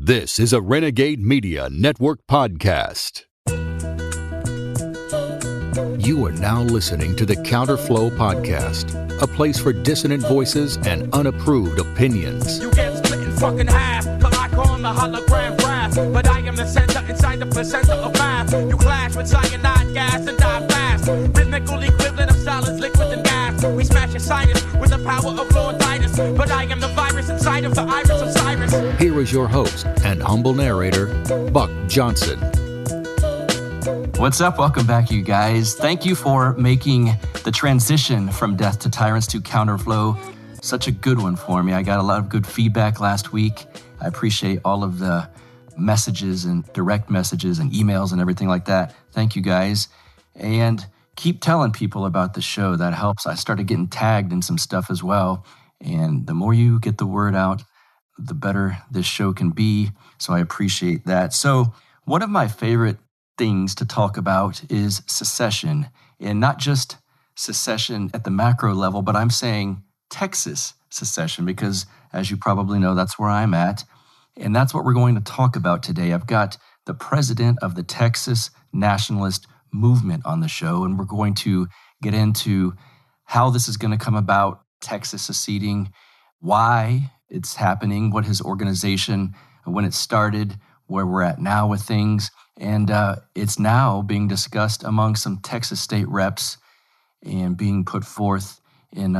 This is a Renegade Media Network podcast. You are now listening to the Counterflow Podcast, a place for dissonant voices and unapproved opinions. You get split in fucking half, but I call him the hologram graph. But I am the center inside the placenta of math. You clash with cyanide gas and die fast. Rhythmical equivalent of solids, liquid and gas. We smash your sinus with the power of Lord Titus. But I am the virus inside of the iris of Cyrus. Here is your host and humble narrator, Buck Johnson. What's up? Welcome back, you guys. Thank you for making the transition from Death to Tyrants to Counterflow such a good one for me. I got a lot of good feedback last week. I appreciate all of the messages and direct messages and emails and everything like that. Thank you, guys. And keep telling people about the show. That helps. I started getting tagged in some stuff as well. And the more you get the word out, the better this show can be. So I appreciate that. So one of my favorite things to talk about is secession, and not just secession at the macro level, but I'm saying Texas secession, because as you probably know, that's where I'm at. And that's what we're going to talk about today. I've got the president of the Texas Nationalist movement on the show, and we're going to get into how this is going to come about, Texas seceding, why it's happening, what his organization, when it started, where we're at now with things. And it's now being discussed among some Texas state reps and being put forth in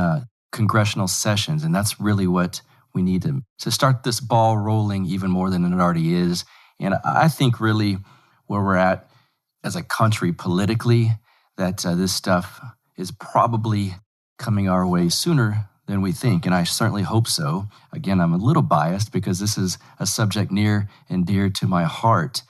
congressional sessions. And that's really what we need to start this ball rolling even more than it already is. And I think really where we're at as a country politically, that this stuff is probably coming our way sooner than we think. And I certainly hope so. Again, I'm a little biased because this is a subject near and dear to my heart.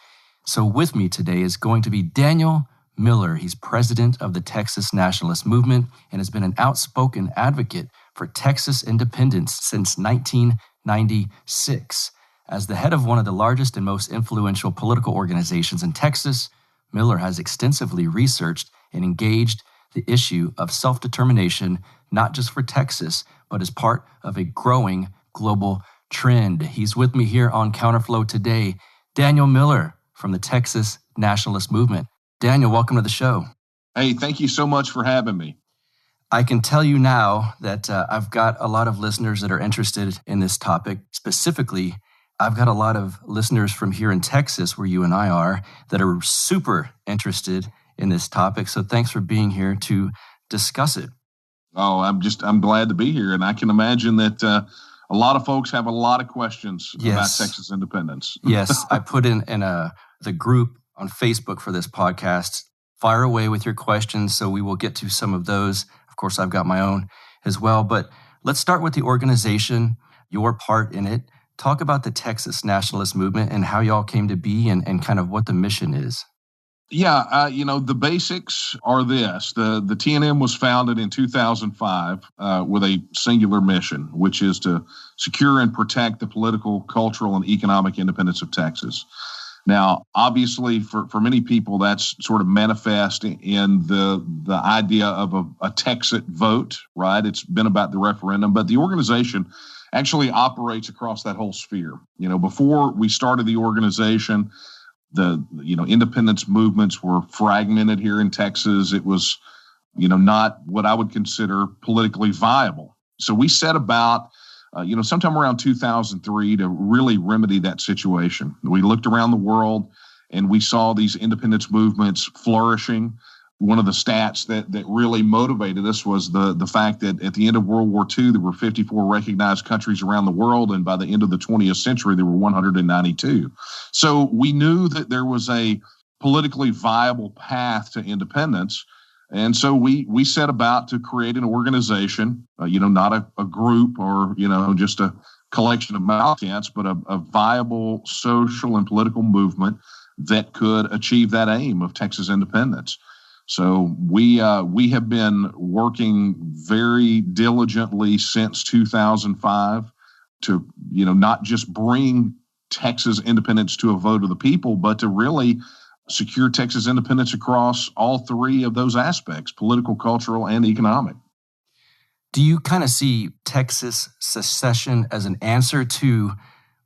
So with me today is going to be Daniel Miller. He's president of the Texas Nationalist movement and has been an outspoken advocate for Texas independence since 1996. As the head of one of the largest and most influential political organizations in Texas, Miller has extensively researched and engaged the issue of self-determination, not just for Texas, but as part of a growing global trend. He's with me here on Counterflow today, Daniel Miller from the Texas Nationalist movement. Daniel, welcome to the show. Hey, thank you so much for having me. I can tell you now that I've got a lot of listeners that are interested in this topic. Specifically, I've got a lot of listeners from here in Texas, where you and I are, that are super interested in this topic. So thanks for being here to discuss it. Oh, I'm glad to be here. And I can imagine that a lot of folks have a lot of questions about Texas independence. Yes, I put in the group on Facebook for this podcast. Fire away with your questions, so we will get to some of those. Of course, I've got my own as well. But let's start with the organization, your part in it. Talk about the Texas Nationalist movement and how y'all came to be and kind of what the mission is. Yeah, the basics are this. The TNM was founded in 2005 with a singular mission, which is to secure and protect the political, cultural, and economic independence of Texas. Now, obviously, for many people, that's sort of manifest in the idea of a Texit vote, right? It's been about the referendum, but the organization actually operates across that whole sphere. Before we started the organization, the independence movements were fragmented here in Texas. It was, not what I would consider politically viable. So we set about sometime around 2003 to really remedy that situation. We looked around the world and we saw these independence movements flourishing. One of the stats that really motivated us was the fact that at the end of World War II, there were 54 recognized countries around the world, and by the end of the 20th century, there were 192. So we knew that there was a politically viable path to independence. And so we set about to create an organization, not a group or, just a collection of malcontents, but a viable social and political movement that could achieve that aim of Texas independence. So we have been working very diligently since 2005 to, not just bring Texas independence to a vote of the people, but to really secure Texas independence across all three of those aspects, political, cultural, and economic. Do you kind of see Texas secession as an answer to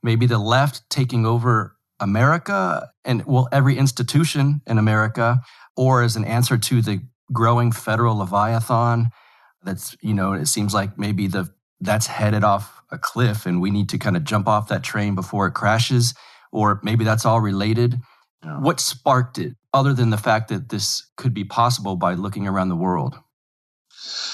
maybe the left taking over America and, well, every institution in America, or as an answer to the growing federal leviathan that's, it seems like maybe that's headed off a cliff and we need to kind of jump off that train before it crashes, or maybe that's all related. Yeah. What sparked it, other than the fact that this could be possible by looking around the world?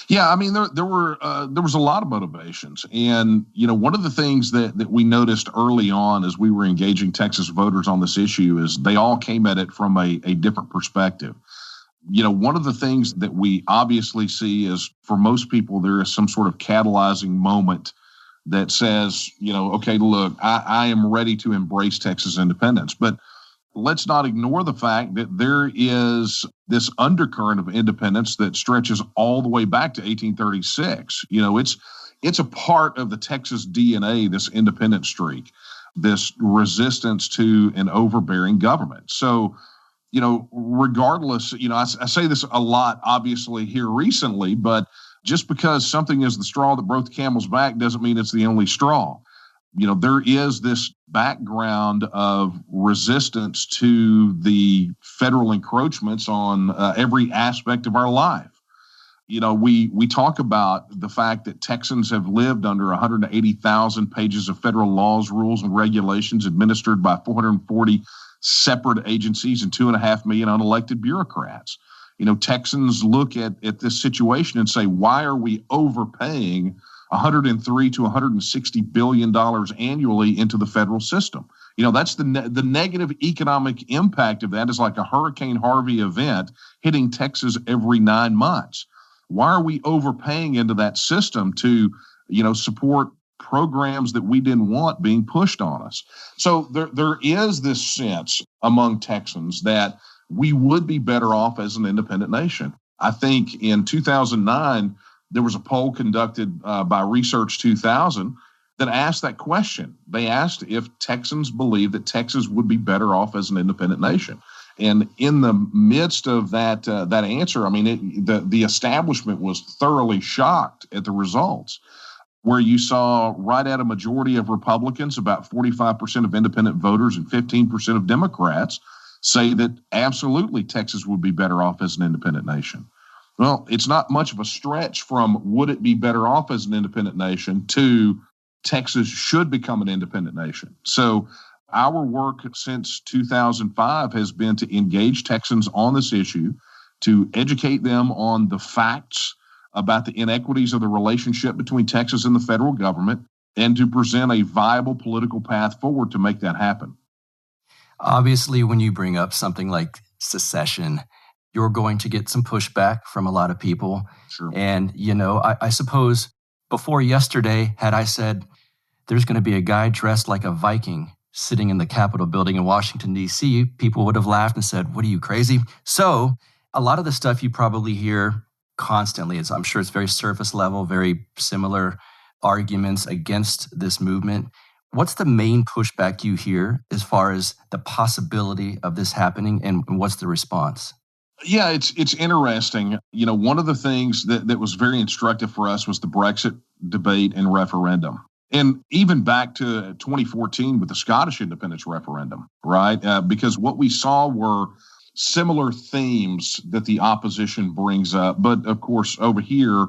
Yeah, I mean, there was a lot of motivations. And, one of the things that we noticed early on as we were engaging Texas voters on this issue is they all came at it from a different perspective. One of the things that we obviously see is, for most people, there is some sort of catalyzing moment that says, okay, look, I am ready to embrace Texas independence. But let's not ignore the fact that there is this undercurrent of independence that stretches all the way back to 1836. It's a part of the Texas DNA, this independent streak, this resistance to an overbearing government. So, regardless, I say this a lot, obviously, here recently, but just because something is the straw that broke the camel's back doesn't mean it's the only straw. There is this background of resistance to the federal encroachments on every aspect of our life. We talk about the fact that Texans have lived under 180,000 pages of federal laws, rules, and regulations administered by 440 separate agencies and 2.5 million unelected bureaucrats. Texans look at this situation and say, why are we overpaying $103 to $160 billion annually into the federal system? That's the negative economic impact of that is like a Hurricane Harvey event hitting Texas every 9 months. Why are we overpaying into that system to, support programs that we didn't want being pushed on us? So there is this sense among Texans that we would be better off as an independent nation. I think in 2009, there was a poll conducted by Research 2000 that asked that question. They asked if Texans believe that Texas would be better off as an independent nation. And in the midst of that answer, I mean, the establishment was thoroughly shocked at the results, where you saw right at a majority of Republicans, about 45% of independent voters and 15% of Democrats say that absolutely Texas would be better off as an independent nation. Well, it's not much of a stretch from would it be better off as an independent nation to Texas should become an independent nation. So our work since 2005 has been to engage Texans on this issue, to educate them on the facts about the inequities of the relationship between Texas and the federal government, and to present a viable political path forward to make that happen. Obviously, when you bring up something like secession, you're going to get some pushback from a lot of people. Sure. And, I suppose before yesterday, had I said there's going to be a guy dressed like a Viking sitting in the Capitol building in Washington, D.C., people would have laughed and said, what are you, crazy? So a lot of the stuff you probably hear constantly, I'm sure it's very surface level, very similar arguments against this movement. What's the main pushback you hear as far as the possibility of this happening, and what's the response? Yeah, it's interesting. One of the things that was very instructive for us was the Brexit debate and referendum. And even back to 2014 with the Scottish independence referendum, right? Because what we saw were similar themes that the opposition brings up. But of course, over here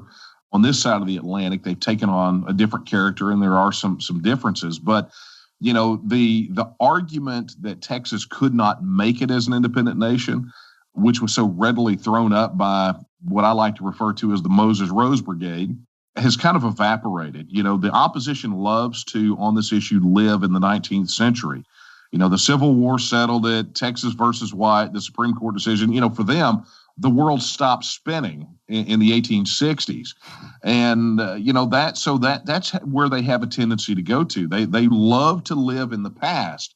on this side of the Atlantic, they've taken on a different character, and there are some differences. But the argument that Texas could not make it as an independent nation, which was so readily thrown up by what I like to refer to as the Moses Rose Brigade, has kind of evaporated. The opposition loves to, on this issue, live in the 19th century. The Civil War settled it, Texas versus White, the Supreme Court decision. For them, the world stopped spinning in the 1860s. And, that's where they have a tendency to go to. They love to live in the past.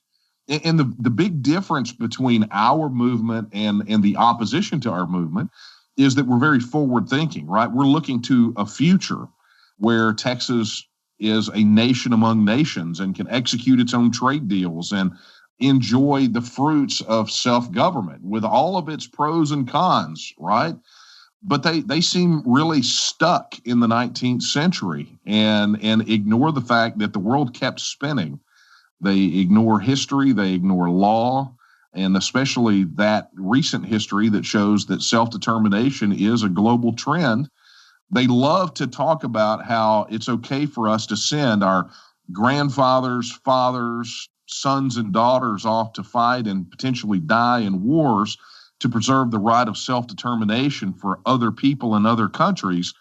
And the big difference between our movement and the opposition to our movement is that we're very forward thinking, right? We're looking to a future where Texas is a nation among nations and can execute its own trade deals and enjoy the fruits of self-government with all of its pros and cons, right? But they seem really stuck in the 19th century and ignore the fact that the world kept spinning. They ignore history, they ignore law, and especially that recent history that shows that self-determination is a global trend. They love to talk about how it's okay for us to send our grandfathers, fathers, sons, and daughters off to fight and potentially die in wars to preserve the right of self-determination for other people in other countries.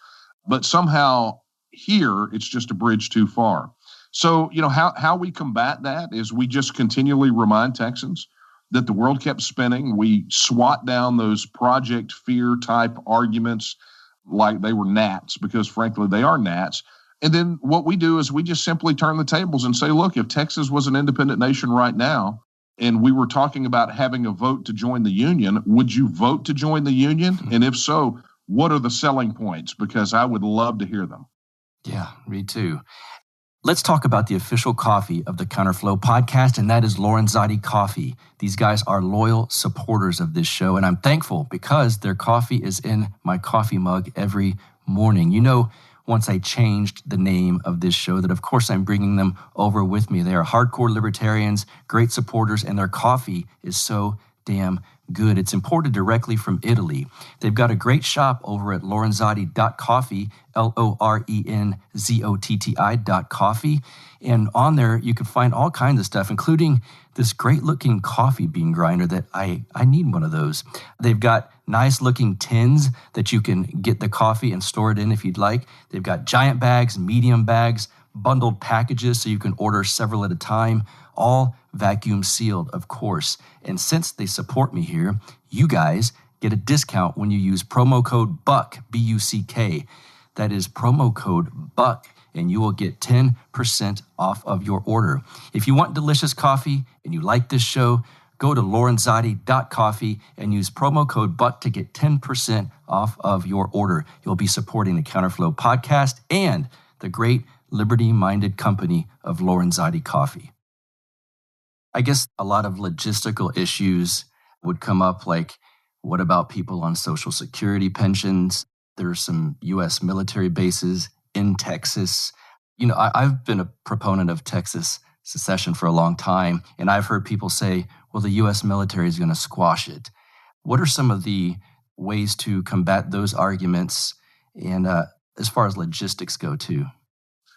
But somehow here, it's just a bridge too far. So, how we combat that is we just continually remind Texans that the world kept spinning. We swat down those project fear type arguments like they were gnats, because frankly, they are gnats. And then what we do is we just simply turn the tables and say, look, if Texas was an independent nation right now, and we were talking about having a vote to join the union, would you vote to join the union? And if so, what are the selling points? Because I would love to hear them. Yeah, me too. Let's talk about the official coffee of the Counterflow podcast, and that is Lorenzotti Coffee. These guys are loyal supporters of this show, and I'm thankful because their coffee is in my coffee mug every morning. Once I changed the name of this show, that of course I'm bringing them over with me. They are hardcore libertarians, great supporters, and their coffee is so damn good. It's imported directly from Italy. They've got a great shop over at lorenzotti.coffee, LORENZOTTI.coffee. And on there, you can find all kinds of stuff, including this great-looking coffee bean grinder that I need one of those. They've got nice-looking tins that you can get the coffee and store it in if you'd like. They've got giant bags, medium bags, bundled packages so you can order several at a time, all vacuum sealed, of course. And since they support me here, you guys get a discount when you use promo code BUCK, B-U-C-K. That is promo code BUCK, and you will get 10% off of your order. If you want delicious coffee and you like this show, go to lorenzotti.coffee and use promo code BUCK to get 10% off of your order. You'll be supporting the Counterflow podcast and the great liberty-minded company of Lorenzotti Coffee. I guess a lot of logistical issues would come up, like what about people on Social Security pensions? There are some U.S. military bases in Texas. I've been a proponent of Texas secession for a long time, and I've heard people say, well, the U.S. military is going to squash it. What are some of the ways to combat those arguments, and as far as logistics go, too?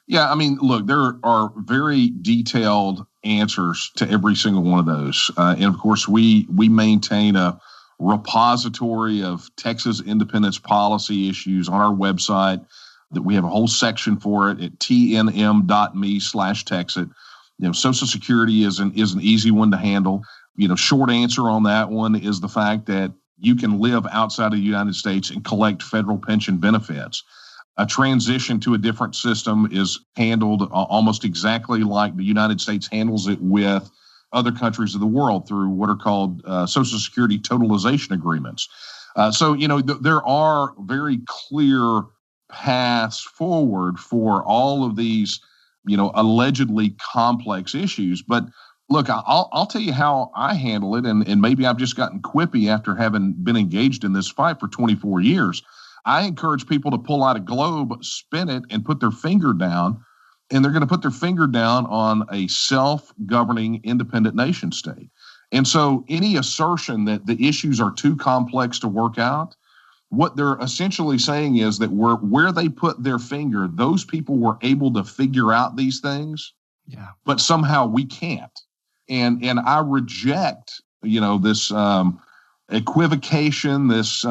Yeah, look, there are very detailed answers to every single one of those. And of course, we maintain a repository of Texas independence policy issues on our website that we have a whole section for it at tnm.me/Texit. Social Security is an easy one to handle. Short answer on that one is the fact that you can live outside of the United States and collect federal pension benefits. A transition to a different system is handled almost exactly like the United States handles it with other countries of the world through what are called Social Security totalization agreements. There are very clear paths forward for all of these, allegedly complex issues. But look, I'll tell you how I handle it, and maybe I've just gotten quippy after having been engaged in this fight for 24 years. I encourage people to pull out a globe, spin it, and put their finger down, and they're going to put their finger down on a self-governing independent nation state. And so any assertion that the issues are too complex to work out, what they're essentially saying is that where they put their finger, those people were able to figure out these things, but somehow we can't. And I reject, this equivocation, this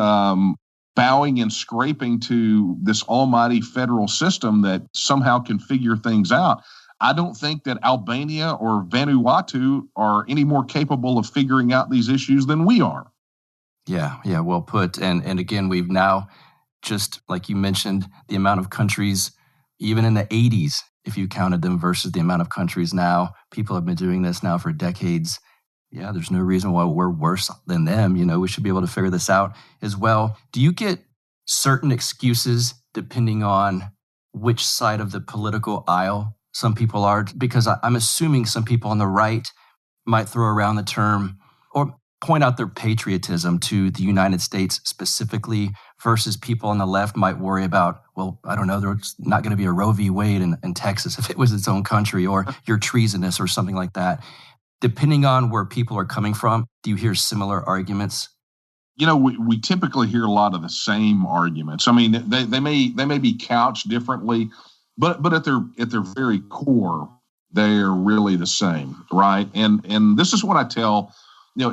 bowing and scraping to this almighty federal system that somehow can figure things out. I don't think that Albania or Vanuatu are any more capable of figuring out these issues than we are. Yeah, well put. And again, we've now, just like you mentioned, the amount of countries, even in the 80s, if you counted them, versus the amount of countries now. People have been doing this now for decades. Yeah, there's no reason why we're worse than them. We should be able to figure this out as well. Do you get certain excuses depending on which side of the political aisle some people are? Because I'm assuming some people on the right might throw around the term or point out their patriotism to the United States specifically versus people on the left might worry about, well, I don't know, there's not going to be a Roe v. Wade in Texas if it was its own country, or you're treasonous or something like that. Depending on where people are coming from, do you hear similar arguments? We typically hear a lot of the same arguments. I mean, they may be couched differently, but at their very core, they're really the same, right? And this is what I tell,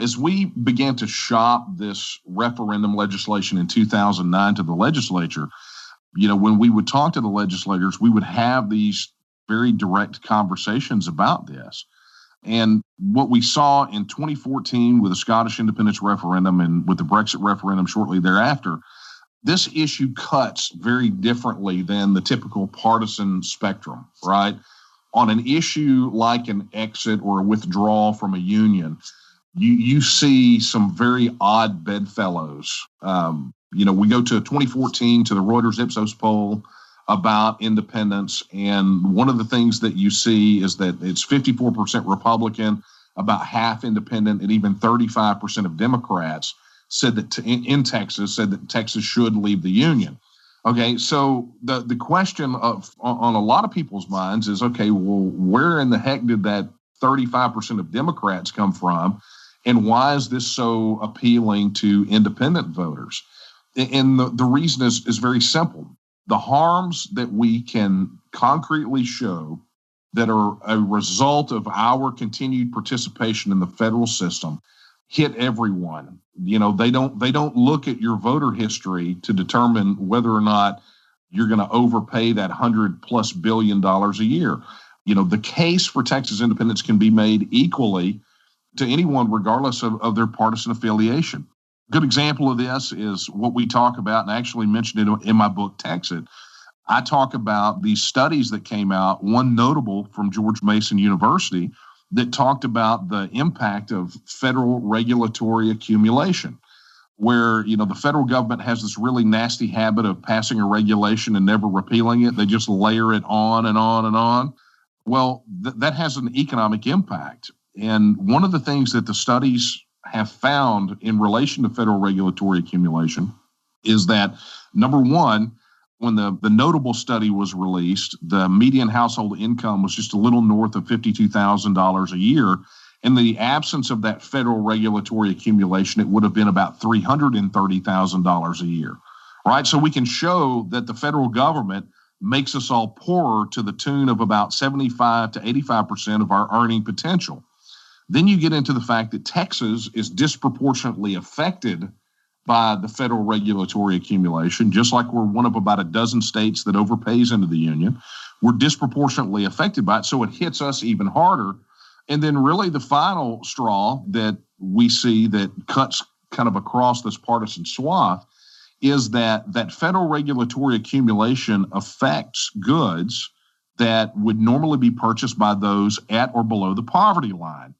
as we began to shop this referendum legislation in 2009 to the legislature, when we would talk to the legislators, we would have these very direct conversations about this. And what we saw in 2014 with the Scottish independence referendum and with the Brexit referendum shortly thereafter, this issue cuts very differently than the typical partisan spectrum, right? On an issue like an exit or a withdrawal from a union, you see some very odd bedfellows. We go to 2014 to the Reuters Ipsos poll about independence. And one of the things that you see is that it's 54% Republican, about half independent, and even 35% of Democrats said that in Texas said that Texas should leave the union. Okay, so the question on a lot of people's minds is, okay, well, where in the heck did that 35% of Democrats come from? And why is this so appealing to independent voters? And the reason is very simple. The harms that we can concretely show that are a result of our continued participation in the federal system hit everyone. They don't look at your voter history to determine whether or not you're going to overpay that $100+ billion a year. The case for Texas independence can be made equally to anyone, regardless of their partisan affiliation. Good example of this is what we talk about, and I actually mentioned it in my book, Texit. I talk about these studies that came out, one notable from George Mason University, that talked about the impact of federal regulatory accumulation, where, the federal government has this really nasty habit of passing a regulation and never repealing it. They just layer it on and on and on. Well, that has an economic impact. And one of the things that the studies have found in relation to federal regulatory accumulation is that, number one, when the notable study was released, the median household income was just a little north of $52,000 a year. In the absence of that federal regulatory accumulation, it would have been about $330,000 a year, right? So we can show that the federal government makes us all poorer to the tune of about 75 to 85% of our earning potential. Then you get into the fact that Texas is disproportionately affected by the federal regulatory accumulation, just like we're one of about a dozen states that overpays into the union. We're disproportionately affected by it, so it hits us even harder. And then really the final straw that we see that cuts kind of across this partisan swath is that federal regulatory accumulation affects goods that would normally be purchased by those at or below the poverty line.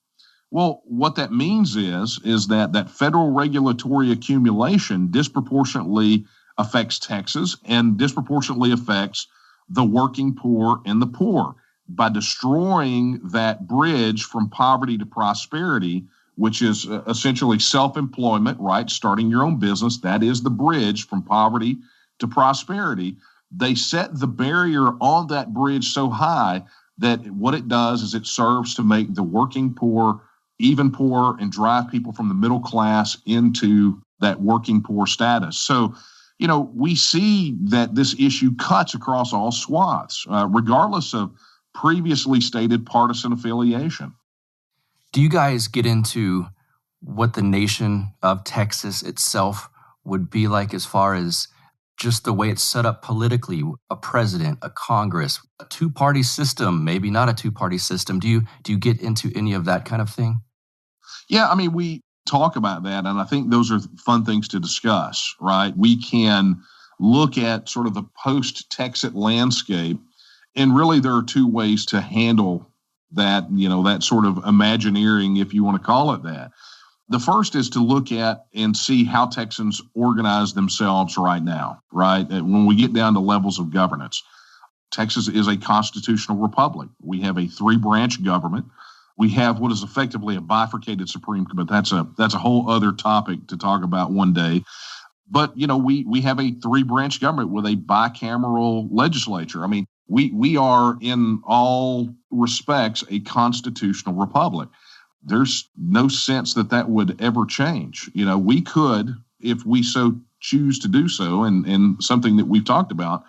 Well, what that means is that federal regulatory accumulation disproportionately affects Texas and disproportionately affects the working poor and the poor by destroying that bridge from poverty to prosperity, which is essentially self-employment, right? Starting your own business. That is the bridge from poverty to prosperity. They set the barrier on that bridge so high that what it does is it serves to make the working poor even poorer and drive people from the middle class into that working poor status. So, we see that this issue cuts across all swaths, regardless of previously stated partisan affiliation. Do you guys get into what the nation of Texas itself would be like as far as just the way it's set up politically, a president, a Congress, a two-party system, maybe not a two-party system? Do you get into any of that kind of thing? Yeah, I mean, we talk about that, and I think those are fun things to discuss, right? We can look at sort of the post-Texit landscape, and really there are two ways to handle that, that sort of imagineering, if you want to call it that. The first is to look at and see how Texans organize themselves right now, right? When we get down to levels of governance, Texas is a constitutional republic. We have a 3-branch government. We have what is effectively a bifurcated Supreme Court, but that's a whole other topic to talk about one day. But, we have a 3-branch government with a bicameral legislature. I mean, we are in all respects a constitutional republic. There's no sense that would ever change. We could, if we so choose to do so, and something that we've talked about,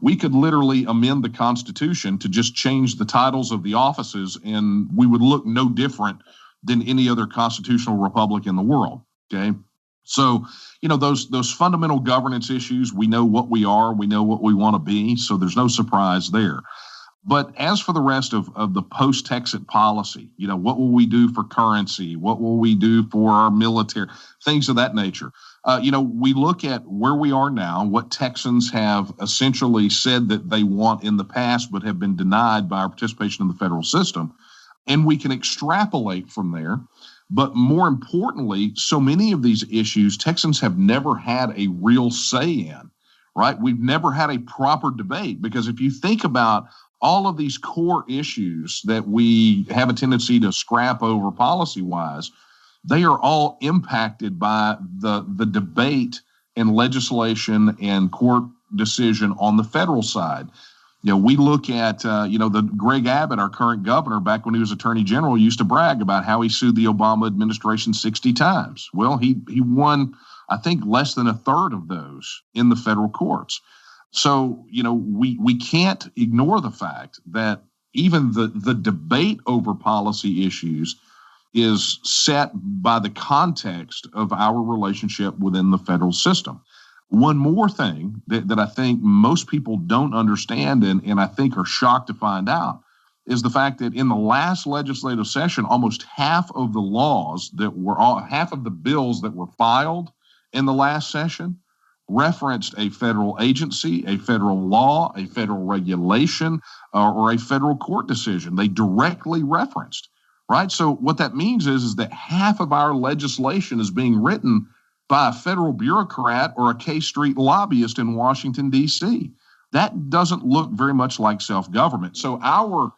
we could literally amend the Constitution to just change the titles of the offices, and we would look no different than any other constitutional republic in the world. Okay. So, those fundamental governance issues, we know what we are, we know what we want to be. So there's no surprise there. But as for the rest of the post-Texit policy, what will we do for currency? What will we do for our military? Things of that nature. We look at where we are now, what Texans have essentially said that they want in the past, but have been denied by our participation in the federal system. And we can extrapolate from there. But more importantly, so many of these issues, Texans have never had a real say in, right? We've never had a proper debate, because if you think about all of these core issues that we have a tendency to scrap over policy-wise, they are all impacted by the debate and legislation and court decision on the federal side. We look at, the Greg Abbott, our current governor, back when he was attorney general, used to brag about how he sued the Obama administration 60 times. Well, he won, I think, less than a third of those in the federal courts. So, we can't ignore the fact that even the debate over policy issues is set by the context of our relationship within the federal system. One more thing that I think most people don't understand and I think are shocked to find out is the fact that in the last legislative session, almost half of the bills that were filed in the last session referenced a federal agency, a federal law, a federal regulation, or a federal court decision. They directly referenced, right? So what that means is that half of our legislation is being written by a federal bureaucrat or a K Street lobbyist in Washington, D.C. That doesn't look very much like self-government. So our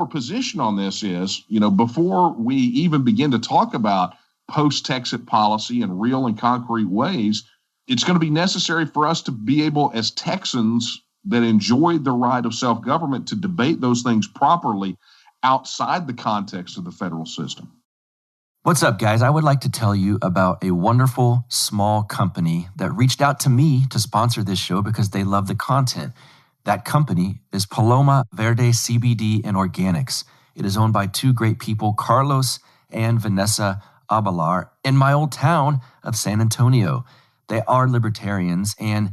position on this is, before we even begin to talk about post-Texit policy in real and concrete ways, it's going to be necessary for us to be able, as Texans that enjoyed the right of self-government, to debate those things properly outside the context of the federal system. What's up, guys? I would like to tell you about a wonderful small company that reached out to me to sponsor this show because they love the content. That company is Paloma Verde CBD and Organics. It is owned by 2 great people, Carlos and Vanessa Abalar, in my old town of San Antonio. They are libertarians, and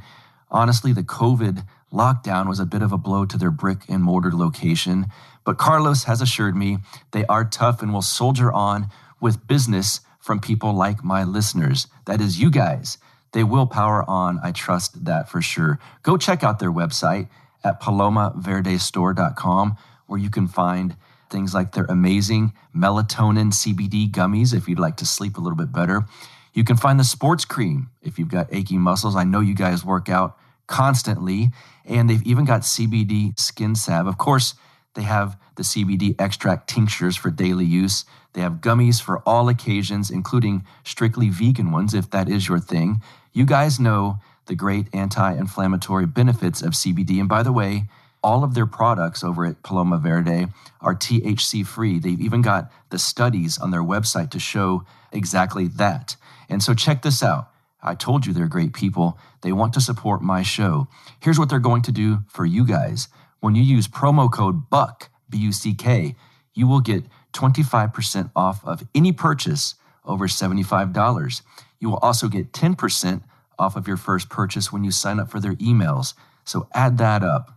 honestly, the COVID lockdown was a bit of a blow to their brick and mortar location. But Carlos has assured me they are tough and will soldier on with business from people like my listeners. That is you guys. They will power on. I trust that for sure. Go check out their website at palomaverdestore.com, where you can find things like their amazing melatonin CBD gummies if you'd like to sleep a little bit better. You can find the sports cream if you've got achy muscles. I know you guys work out constantly, and they've even got CBD skin salve. Of course, they have the CBD extract tinctures for daily use. They have gummies for all occasions, including strictly vegan ones, if that is your thing. You guys know the great anti-inflammatory benefits of CBD. And by the way, all of their products over at Paloma Verde are THC-free. They've even got the studies on their website to show exactly that. And so check this out. I told you they're great people. They want to support my show. Here's what they're going to do for you guys. When you use promo code BUCK, B-U-C-K, you will get 25% off of any purchase over $75. You will also get 10% off of your first purchase when you sign up for their emails. So add that up.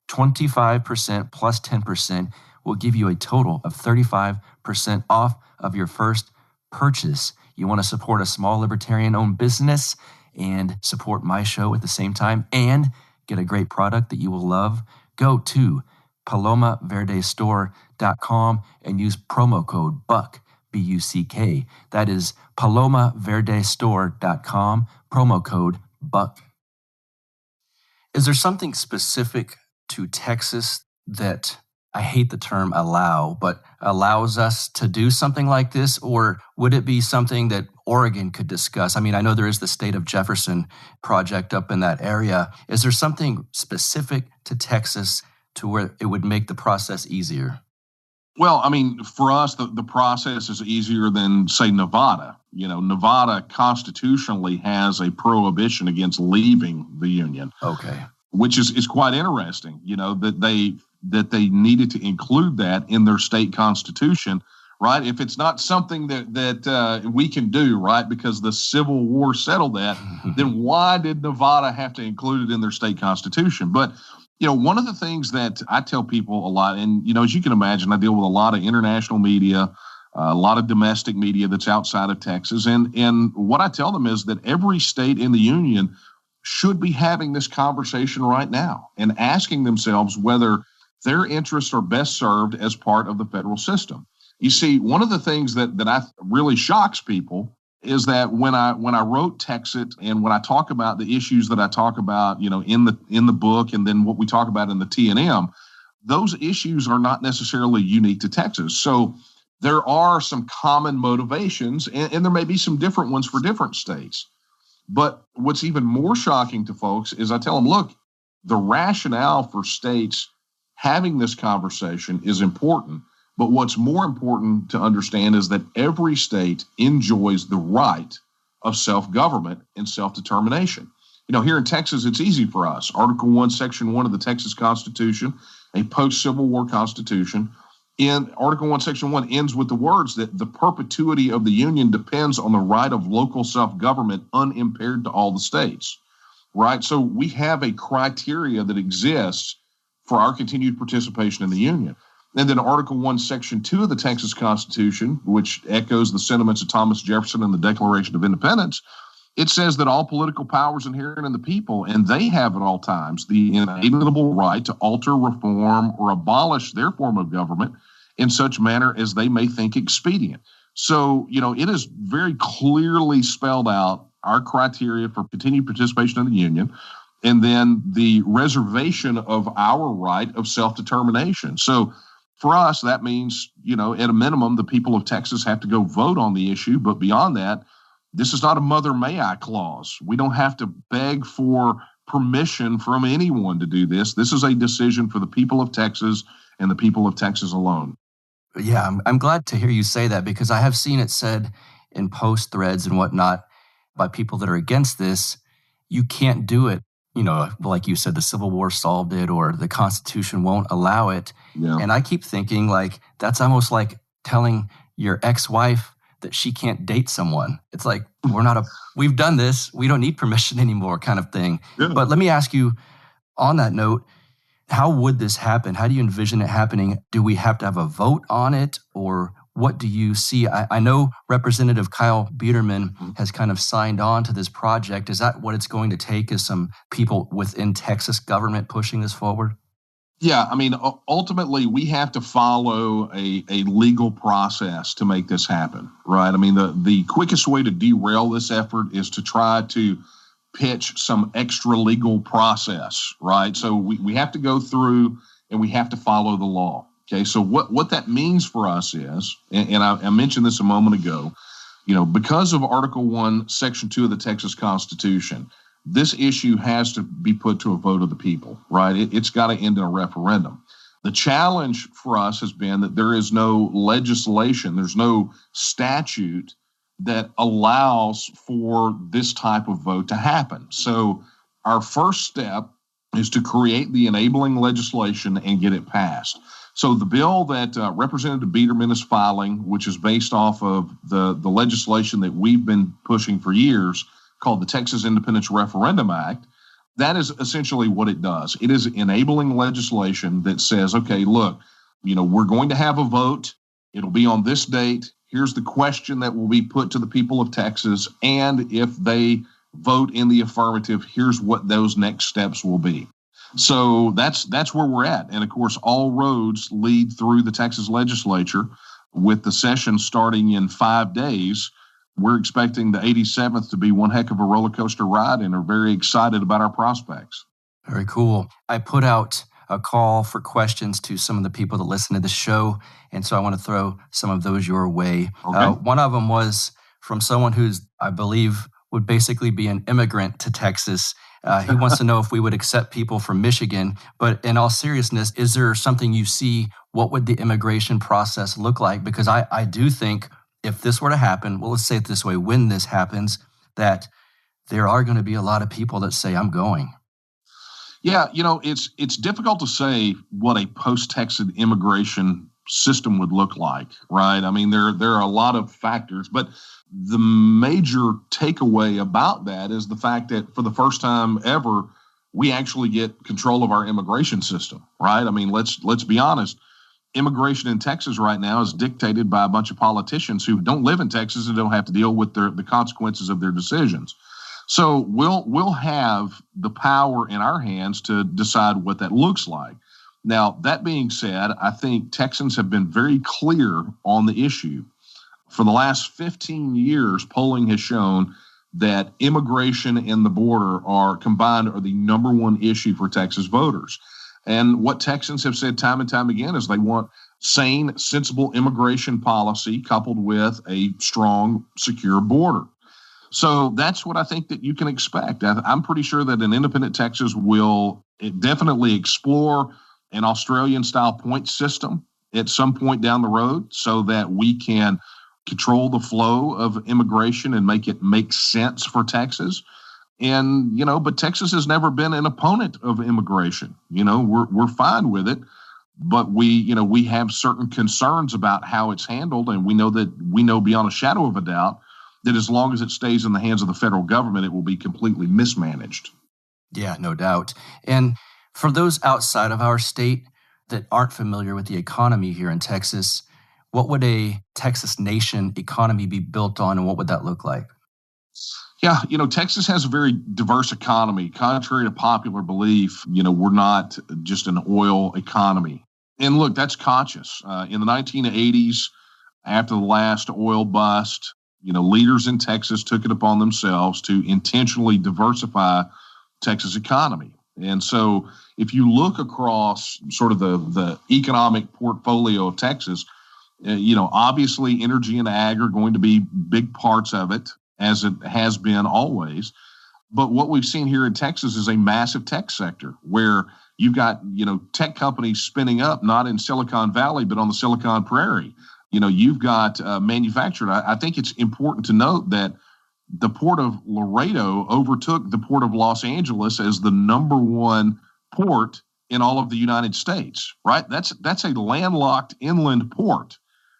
25% plus 10% will give you a total of 35% off of your first purchase. You want to support a small libertarian-owned business and support my show at the same time and get a great product that you will love? Go to palomaverdestore.com and use promo code BUCK, B-U-C-K. That is palomaverdestore.com, promo code BUCK. Is there something specific to Texas that, I hate the term allow, but allows us to do something like this? Or would it be something that Oregon could discuss? I mean, I know there is the State of Jefferson project up in that area. Is there something specific to Texas to where it would make the process easier? Well, I mean, for us, the process is easier than, say, Nevada. Nevada constitutionally has a prohibition against leaving the Union. Okay. Which is quite interesting, that they needed to include that in their state constitution, right? If it's not something that we can do, right, because the Civil War settled that, then why did Nevada have to include it in their state constitution? But one of the things that I tell people a lot, and, as you can imagine, I deal with a lot of international media, a lot of domestic media that's outside of Texas. And what I tell them is that every state in the Union should be having this conversation right now and asking themselves whether their interests are best served as part of the federal system. You see, one of the things that really shocks people is that when I wrote Texit and when I talk about the issues that I talk about, in the book and then what we talk about in the T&M, those issues are not necessarily unique to Texas. So there are some common motivations, and there may be some different ones for different states. But what's even more shocking to folks is I tell them, look, the rationale for states having this conversation is important. But what's more important to understand is that every state enjoys the right of self-government and self-determination. Here in Texas, it's easy for us. Article 1, Section 1 of the Texas Constitution, a post-Civil War Constitution, in Article 1, Section 1 ends with the words that the perpetuity of the Union depends on the right of local self-government unimpaired to all the states, right? So we have a criteria that exists for our continued participation in the Union. And then Article 1, Section 2 of the Texas Constitution, which echoes the sentiments of Thomas Jefferson in the Declaration of Independence, it says that all political powers inherent in the people, and they have at all times the inalienable right to alter, reform, or abolish their form of government in such manner as they may think expedient. So, it is very clearly spelled out our criteria for continued participation in the Union, and then the reservation of our right of self-determination. So, for us, that means, at a minimum, the people of Texas have to go vote on the issue. But beyond that, this is not a mother may I clause. We don't have to beg for permission from anyone to do this. This is a decision for the people of Texas and the people of Texas alone. Yeah, I'm glad to hear you say that, because I have seen it said in post threads and whatnot by people that are against this. You can't do it. Like you said, the Civil War solved it, or the Constitution won't allow it. Yeah. And I keep thinking, that's almost like telling your ex-wife that she can't date someone. It's like, we've done this. We don't need permission anymore, kind of thing. Yeah. But let me ask you, on that note, how would this happen? How do you envision it happening? Do we have to have a vote on it, or what do you see? I know Representative Kyle Biederman has kind of signed on to this project. Is that what it's going to take, is some people within Texas government pushing this forward? Yeah, ultimately, we have to follow a legal process to make this happen, right? The quickest way to derail this effort is to try to pitch some extra legal process, right? So we have to go through and we have to follow the law. Okay, so what that means for us is, and I mentioned this a moment ago, because of Article 1, Section 2 of the Texas Constitution, this issue has to be put to a vote of the people, right? It's got to end in a referendum. The challenge for us has been that there is no legislation, there's no statute that allows for this type of vote to happen. So our first step is to create the enabling legislation and get it passed. So the bill that Representative Biederman is filing, which is based off of the legislation that we've been pushing for years, called the Texas Independence Referendum Act, that is essentially what it does. It is enabling legislation that says, okay, look, we're going to have a vote. It'll be on this date. Here's the question that will be put to the people of Texas. And if they vote in the affirmative, here's what those next steps will be. So that's where we're at. And of course, all roads lead through the Texas legislature. With the session starting in 5 days, we're expecting the 87th to be one heck of a roller coaster ride, and are very excited about our prospects. Very cool. I put out a call for questions to some of the people that listen to the show, and so I want to throw some of those your way. Okay. One of them was from someone who's, I believe, would basically be an immigrant to Texas. He wants to know if we would accept people from Michigan. But in all seriousness, is there something you see? What would the immigration process look like? Because I do think if this were to happen, well, let's say it this way, when this happens, that there are going to be a lot of people that say, I'm going. Yeah, it's difficult to say what a post-Texit immigration system would look like, right? I mean, there are a lot of factors, but the major takeaway about that is the fact that for the first time ever, we actually get control of our immigration system, right? I mean, let's be honest. Immigration in Texas right now is dictated by a bunch of politicians who don't live in Texas and don't have to deal with the consequences of their decisions. So we'll have the power in our hands to decide what that looks like. Now, that being said, I think Texans have been very clear on the issue. For the last 15 years, polling has shown that immigration and the border are the number one issue for Texas voters. And what Texans have said time and time again is they want sane, sensible immigration policy coupled with a strong, secure border. So that's what I think that you can expect. I'm pretty sure that an independent Texas will definitely explore an Australian-style point system at some point down the road so that we can control the flow of immigration and make it make sense for Texas. And, but Texas has never been an opponent of immigration. We're fine with it, but we have certain concerns about how it's handled. And we know beyond a shadow of a doubt that as long as it stays in the hands of the federal government, it will be completely mismanaged. Yeah, no doubt. And for those outside of our state that aren't familiar with the economy here in Texas, what would a Texas nation economy be built on, and what would that look like? Yeah, Texas has a very diverse economy. Contrary to popular belief, we're not just an oil economy. And look, that's conscious. In the 1980s, after the last oil bust, leaders in Texas took it upon themselves to intentionally diversify Texas economy. And so if you look across sort of the economic portfolio of Texas, obviously energy and ag are going to be big parts of it, as it has been always. But what we've seen here in Texas is a massive tech sector where you've got, tech companies spinning up, not in Silicon Valley, but on the Silicon Prairie. You've got manufactured. I think it's important to note that the port of Laredo overtook the port of Los Angeles as the number one port in all of the United States, right? That's a landlocked inland port,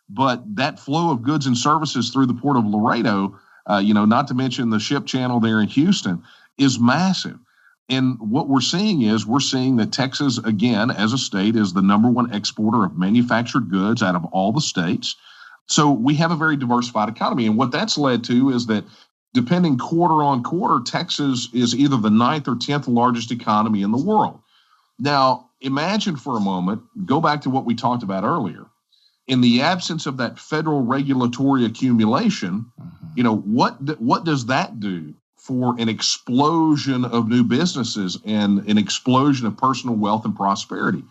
but that flow of goods and services through the port of Laredo, not to mention the ship channel there in Houston, is massive. And what we're seeing that Texas, again, as a state, is the number one exporter of manufactured goods out of all the states. So we have a very diversified economy. And what that's led to is that depending quarter on quarter, Texas is either the 9th or 10th largest economy in the world. Now, imagine for a moment, go back to what we talked about earlier. In the absence of that federal regulatory accumulation, what does that do for an explosion of new businesses and an explosion of personal wealth and prosperity?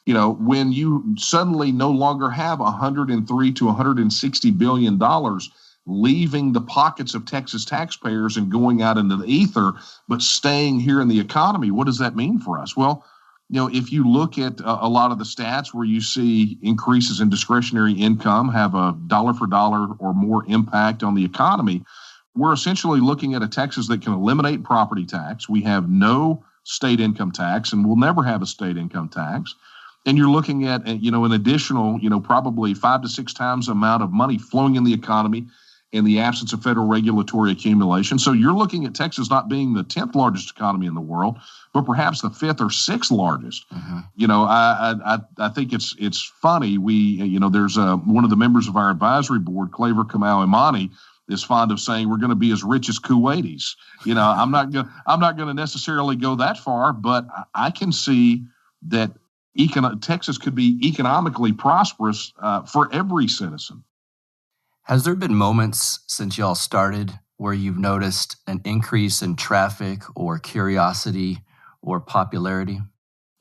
When you suddenly no longer have $103 to $160 billion leaving the pockets of Texas taxpayers and going out into the ether, but staying here in the economy, what does that mean for us? Well, if you look at a lot of the stats where you see increases in discretionary income have a dollar for dollar or more impact on the economy, we're essentially looking at a Texas that can eliminate property tax. We have no state income tax, and we'll never have a state income tax. And you're looking at, an additional, probably 5 to 6 times the amount of money flowing in the economy in the absence of federal regulatory accumulation. So you're looking at Texas not being the 10th largest economy in the world, but perhaps the 5th or 6th largest. I think it's funny. There's one of the members of our advisory board, Claver Kamau Imani, is fond of saying we're going to be as rich as Kuwaitis. I'm not going to necessarily go that far, but I can see that Texas could be economically prosperous for every citizen. Has there been moments since y'all started where you've noticed an increase in traffic or curiosity or popularity?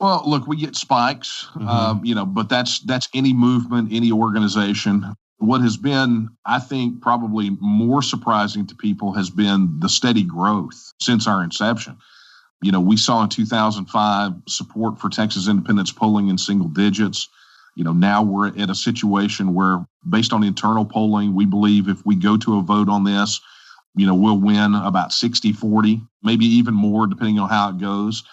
Well, look, we get spikes, but that's any movement, any organization. What has been, I think, probably more surprising to people has been the steady growth since our inception. We saw in 2005 support for Texas independence polling in single digits. Now we're at a situation where, based on internal polling, we believe if we go to a vote on this, we'll win about 60-40, maybe even more, depending on how it goes.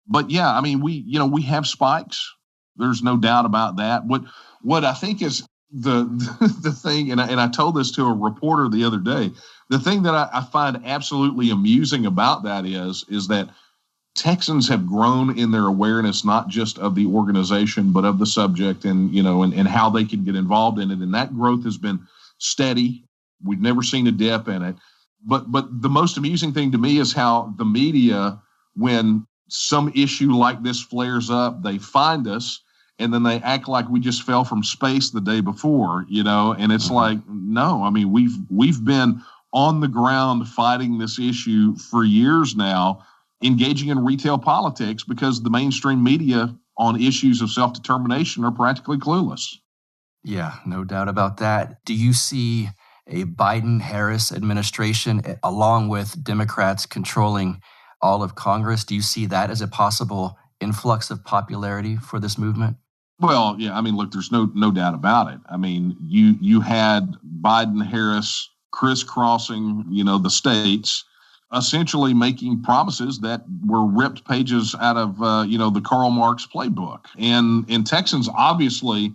But yeah, I mean, we have spikes. There's no doubt about that. What I think is the thing, and I told this to a reporter the other day, the thing that I find absolutely amusing about that is that Texans have grown in their awareness, not just of the organization, but of the subject and how they can get involved in it. And that growth has been steady. We've never seen a dip in it. But the most amusing thing to me is how the media, when some issue like this flares up, they find us and then they act like we just fell from space the day before, and it's like, no, I mean, we've been on the ground fighting this issue for years now, engaging in retail politics, because the mainstream media on issues of self-determination are practically clueless. Yeah, no doubt about that. Do you see a Biden-Harris administration, along with Democrats controlling all of Congress, do you see that as a possible influx of popularity for this movement? Well, yeah, I mean, look, there's no doubt about it. I mean, you had Biden-Harris crisscrossing, the states, essentially making promises that were ripped pages out of, the Karl Marx playbook. And Texans obviously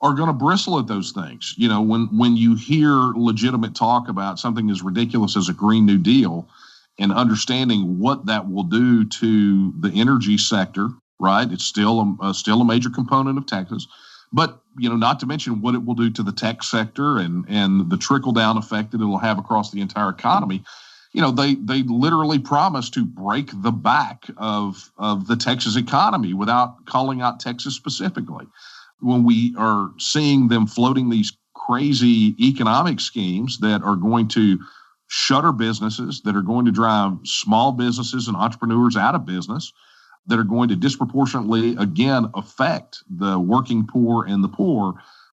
are going to bristle at those things. When you hear legitimate talk about something as ridiculous as a Green New Deal and understanding what that will do to the energy sector, right? It's still a major component of Texas. But, not to mention what it will do to the tech sector and the trickle-down effect that it'll have across the entire economy. They literally promised to break the back of the Texas economy without calling out Texas specifically. When we are seeing them floating these crazy economic schemes that are going to shutter businesses, that are going to drive small businesses and entrepreneurs out of business, that are going to disproportionately, again, affect the working poor and the poor.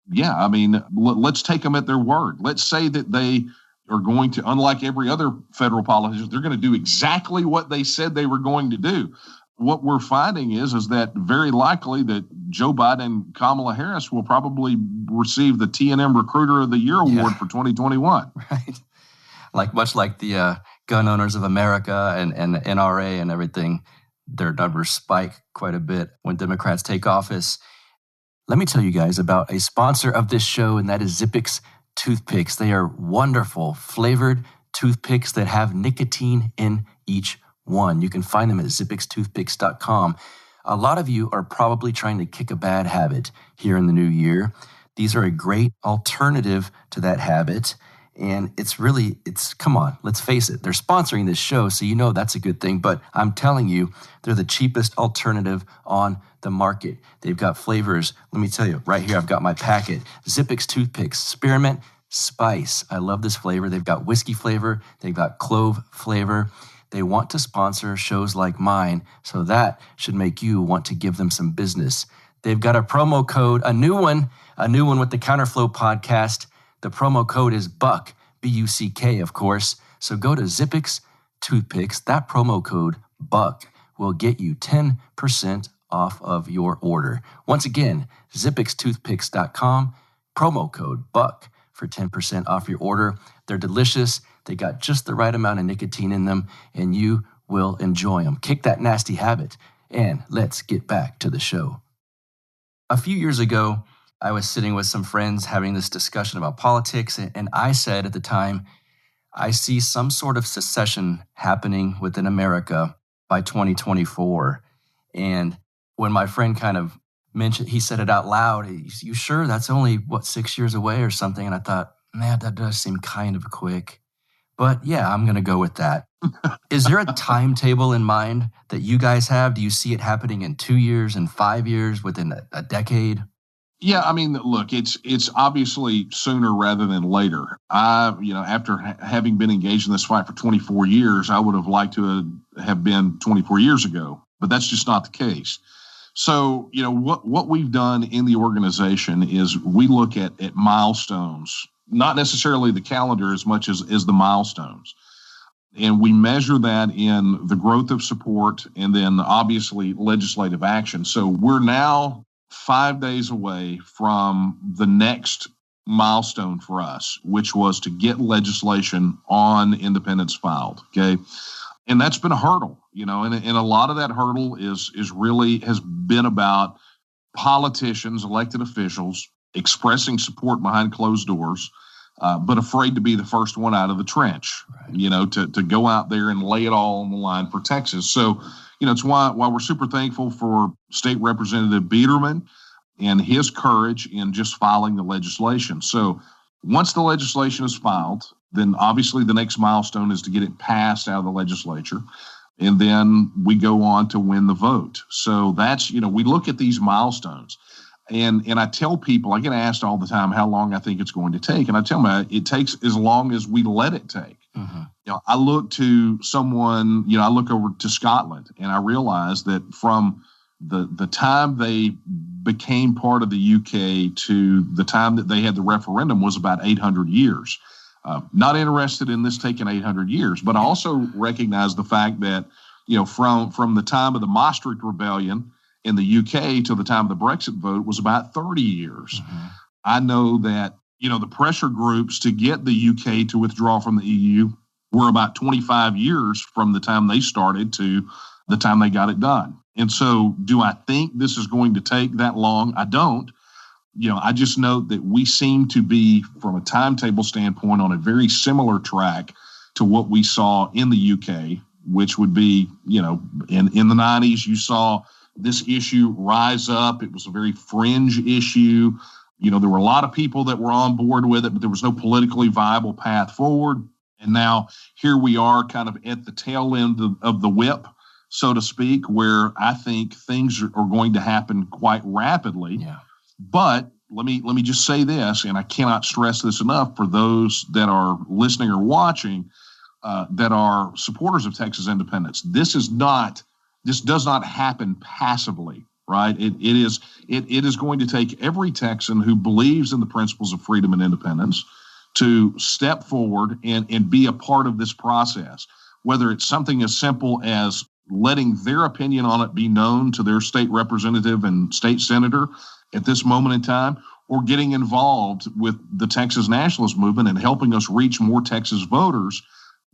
Yeah, I mean, let's take them at their word. Let's say that they are going to, unlike every other federal politician, they're going to do exactly what they said they were going to do. What we're finding is that very likely that Joe Biden and Kamala Harris will probably receive the TNM Recruiter of the Year award for 2021. Right. Much like the Gun Owners of America and NRA and everything, their numbers spike quite a bit when Democrats take office. Let me tell you guys about a sponsor of this show, and that is Zippix toothpicks. They are wonderful flavored toothpicks that have nicotine in each one. You can find them at zippixtoothpicks.com. A lot of you are probably trying to kick a bad habit here in the new year. These are a great alternative to that habit. And come on, let's face it. They're sponsoring this show, so that's a good thing. But I'm telling you, they're the cheapest alternative on the market. They've got flavors. Let me tell you, right here, I've got my packet. Zippix toothpicks, spearmint, spice. I love this flavor. They've got whiskey flavor. They've got clove flavor. They want to sponsor shows like mine, so that should make you want to give them some business. They've got a promo code, a new one with the Counterflow podcast. The promo code is BUCK, B-U-C-K, of course. So go to Zippix Toothpicks. That promo code, BUCK, will get you 10% off of your order. Once again, zippixtoothpicks.com, promo code BUCK for 10% off your order. They're delicious. They got just the right amount of nicotine in them, and you will enjoy them. Kick that nasty habit, and let's get back to the show. A few years ago, I was sitting with some friends having this discussion about politics, and I said at the time, I see some sort of secession happening within America by 2024. And when my friend kind of mentioned, he said it out loud, you sure that's only, 6 years away or something? And I thought, man, that does seem kind of quick. But yeah, I'm going to go with that. Is there a timetable in mind that you guys have? Do you see it happening in 2 years, in 5 years, within a decade? Yeah, I mean, look, it's obviously sooner rather than later. After having been engaged in this fight for 24 years, I would have liked to have been 24 years ago, but that's just not the case. So, what we've done in the organization is we look at milestones, not necessarily the calendar as much as the milestones. And we measure that in the growth of support and then obviously legislative action. So we're now 5 days away from the next milestone for us, which was to get legislation on independence filed. Okay. And that's been a hurdle, and a lot of that hurdle is really has been about politicians, elected officials expressing support behind closed doors, but afraid to be the first one out of the trench, right. To go out there and lay it all on the line for Texas. So, it's why we're super thankful for State Representative Biederman and his courage in just filing the legislation. So once the legislation is filed, then obviously the next milestone is to get it passed out of the legislature. And then we go on to win the vote. So that's, we look at these milestones. And I tell people, I get asked all the time how long I think it's going to take. And I tell them it takes as long as we let it take. Mm-hmm. I look to someone, I look over to Scotland, and I realize that from the time they became part of the UK to the time that they had the referendum was about 800 years. Not interested in this taking 800 years, but I also recognize the fact that, from the time of the Maastricht Rebellion in the UK to the time of the Brexit vote was about 30 years. Mm-hmm. I know that, the pressure groups to get the UK to withdraw from the EU were about 25 years from the time they started to the time they got it done. And so do I think this is going to take that long? I don't. I just note that we seem to be, from a timetable standpoint, on a very similar track to what we saw in the UK, which would be, in the 90s, you saw this issue rise up. It was a very fringe issue. There were a lot of people that were on board with it, but there was no politically viable path forward. And now here we are kind of at the tail end of the whip, so to speak, where I think things are going to happen quite rapidly. Yeah. But let me just say this, and I cannot stress this enough for those that are listening or watching that are supporters of Texas independence. This does not happen passively, right? It is going to take every Texan who believes in the principles of freedom and independence to step forward and be a part of this process, whether it's something as simple as letting their opinion on it be known to their state representative and state senator at this moment in time, or getting involved with the Texas Nationalist movement and helping us reach more Texas voters.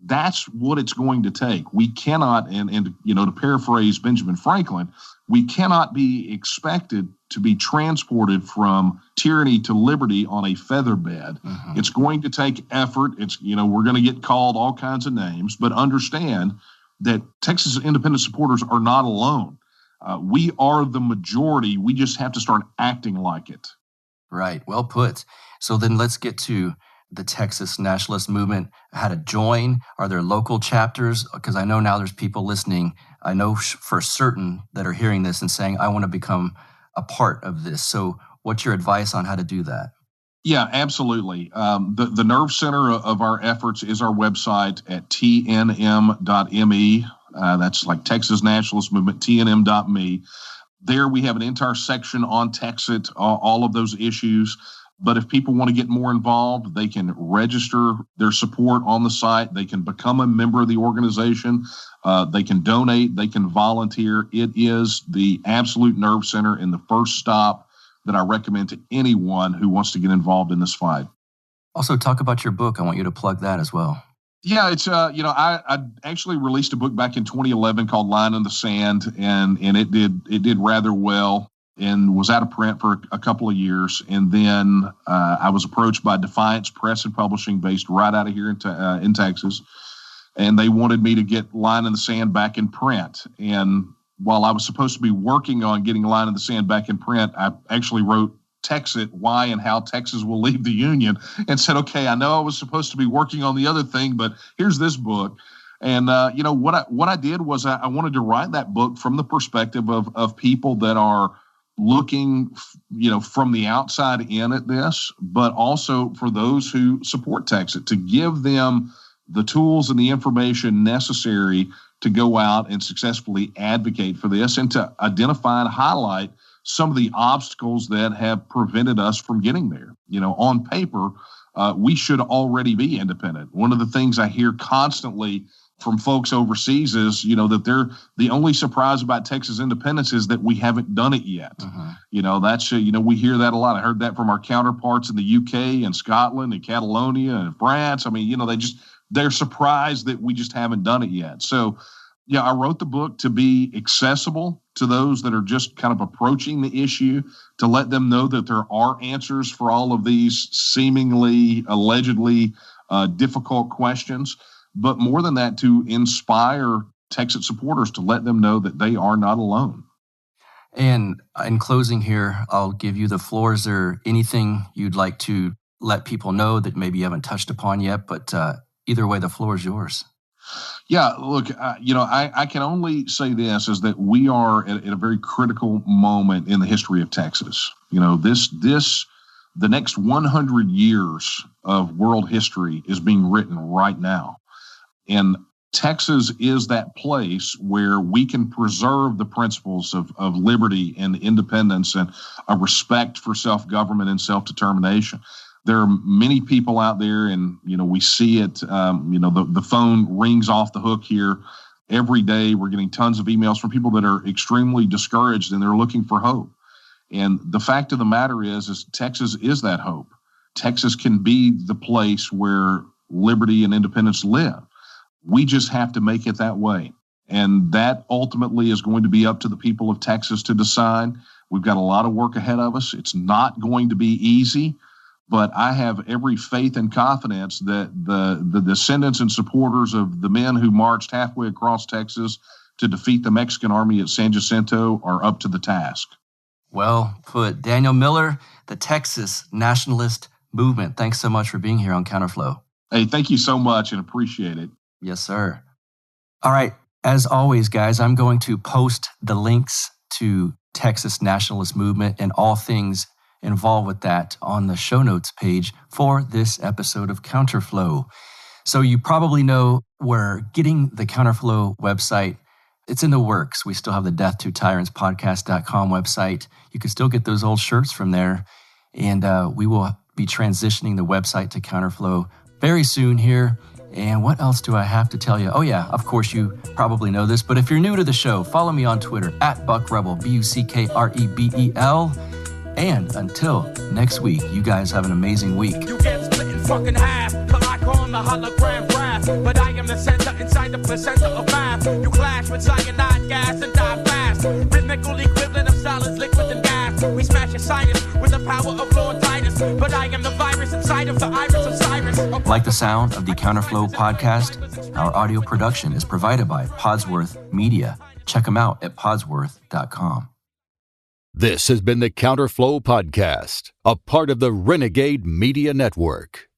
That's what it's going to take. We cannot, and to paraphrase Benjamin Franklin, we cannot be expected to be transported from tyranny to liberty on a feather bed. Mm-hmm. It's going to take effort. We're going to get called all kinds of names, but understand that Texas independent supporters are not alone. We are the majority. We just have to start acting like it. Right. Well put. So then let's get to the Texas Nationalist movement, how to join. Are there local chapters? Because I know now there's people listening. I know for certain that are hearing this and saying, I want to become a part of this. So what's your advice on how to do that? Yeah, absolutely. The nerve center of our efforts is our website at tnm.me. That's like Texas Nationalist Movement, tnm.me. There we have an entire section on Texit, all of those issues. But if people want to get more involved, they can register their support on the site. They can become a member of the organization. They can donate. They can volunteer. It is the absolute nerve center and the first stop that I recommend to anyone who wants to get involved in this fight. Also, talk about your book. I want you to plug that as well. Yeah, it's I actually released a book back in 2011 called Line in the Sand, and it did rather well and was out of print for a couple of years. And then I was approached by Defiance Press and Publishing, based right out of here in Texas, and they wanted me to get Line in the Sand back in print. And while I was supposed to be working on getting Line in the Sand back in print, I actually wrote Texit, Why and How Texas Will Leave the Union, and said, okay, I know I was supposed to be working on the other thing, but here's this book. And, what I did was I wanted to write that book from the perspective of people that are looking, from the outside in at this, but also for those who support Texit, to give them the tools and the information necessary to go out and successfully advocate for this and to identify and highlight some of the obstacles that have prevented us from getting there. On paper, we should already be independent. One of the things I hear constantly from folks overseas is, that they're the only surprise about Texas independence is that we haven't done it yet. That's, we hear that a lot. I heard that from our counterparts in the UK and Scotland and Catalonia and France. I mean, they're surprised that we just haven't done it yet. So, I wrote the book to be accessible to those that are just kind of approaching the issue, to let them know that there are answers for all of these seemingly, allegedly difficult questions. But more than that, to inspire Texit supporters, to let them know that they are not alone. And in closing here, I'll give you the floor. Is there anything you'd like to let people know that maybe you haven't touched upon yet? But either way, the floor is yours. Yeah, look, I can only say this, is that we are at a very critical moment in the history of Texas. The next 100 years of world history is being written right now. And Texas is that place where we can preserve the principles of liberty and independence and a respect for self-government and self-determination. There are many people out there, and, we see it, the phone rings off the hook here every day. We're getting tons of emails from people that are extremely discouraged and they're looking for hope. And the fact of the matter is Texas is that hope. Texas can be the place where liberty and independence live. We just have to make it that way. And that ultimately is going to be up to the people of Texas to decide. We've got a lot of work ahead of us. It's not going to be easy, but I have every faith and confidence that the descendants and supporters of the men who marched halfway across Texas to defeat the Mexican army at San Jacinto are up to the task. Well put. Daniel Miller, the Texas Nationalist movement. Thanks so much for being here on Counterflow. Hey, thank you so much and appreciate it. Yes, sir. All right. As always, guys, I'm going to post the links to Texas Nationalist Movement and all things involved with that on the show notes page for this episode of Counterflow. So you probably know we're getting the Counterflow website. It's in the works. We still have the Death to Tyrants podcast.com website. You can still get those old shirts from there. And we will be transitioning the website to Counterflow very soon here. And what else do I have to tell you? Oh yeah, of course you probably know this, but if you're new to the show, follow me on Twitter at BuckRebel, BuckRebel. And until next week, you guys have an amazing week. You get split in fucking half, but I call the hologram brass. But I am the center inside the placenta of math. You clash with cyanide gas and die fast. Rhythmical equivalent of solids, liquid and gas. We smash your sinus with the power of Lord Titus. But I am the virus inside of the iris of Cyrus. Like the sound of the Counterflow podcast, our audio production is provided by Podsworth Media. Check them out at podsworth.com. This has been the Counterflow Podcast, a part of the Renegade Media Network.